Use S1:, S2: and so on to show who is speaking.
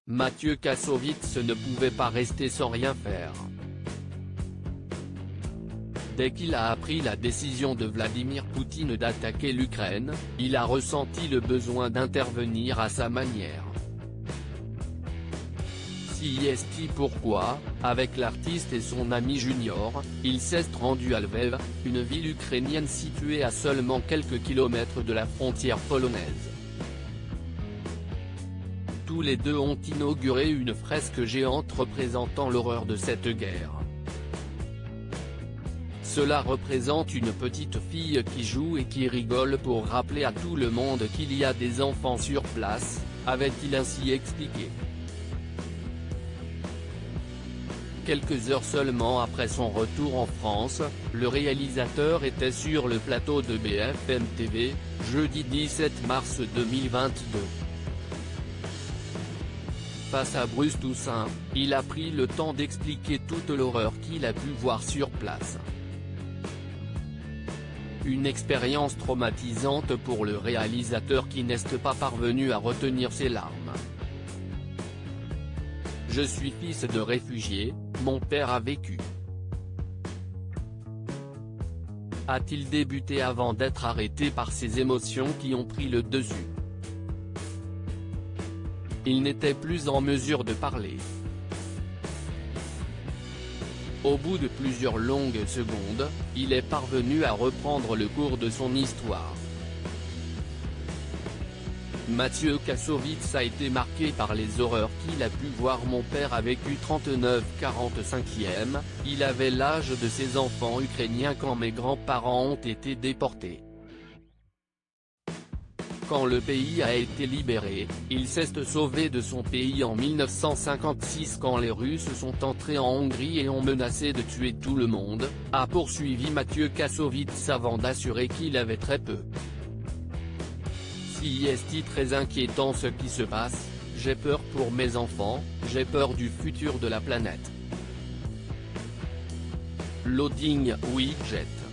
S1: Mathieu Kassovitz ne pouvait pas rester sans rien faire. Dès qu'il a appris la décision de Vladimir Poutine d'attaquer l'Ukraine, il a ressenti le besoin d'intervenir à sa manière. C'est pourquoi, avec l'artiste et son ami Junior, il s'est rendu à Lviv, une ville ukrainienne située à seulement quelques kilomètres de la frontière polonaise. Tous les deux ont inauguré une fresque géante représentant l'horreur de cette guerre. Cela représente une petite fille qui joue et qui rigole pour rappeler à tout le monde qu'il y a des enfants sur place, avait-il ainsi expliqué. Quelques heures seulement après son retour en France, le réalisateur était sur le plateau de BFM TV, jeudi 17 mars 2022. Face à Bruce Toussaint, il a pris le temps d'expliquer toute l'horreur qu'il a pu voir sur place. Une expérience traumatisante pour le réalisateur qui n'est pas parvenu à retenir ses larmes. Je suis fils de réfugié, mon père a vécu. A-t-il débuté avant d'être arrêté par ses émotions qui ont pris le dessus. Il n'était plus en mesure de parler. Au bout de plusieurs longues secondes, il est parvenu à reprendre le cours de son histoire. Mathieu Kassovitz a été marqué par les horreurs qu'il a pu voir. Mon père a vécu 39-45e, il avait l'âge de ses enfants ukrainiens quand mes grands-parents ont été déportés. Quand le pays a été libéré, il s'est sauvé de son pays en 1956 quand les Russes sont entrés en Hongrie et ont menacé de tuer tout le monde, a poursuivi Mathieu Kassovitz avant d'assurer qu'il avait très peu. C'est très inquiétant ce qui se passe, j'ai peur pour mes enfants, j'ai peur du futur de la planète. Loading Widget.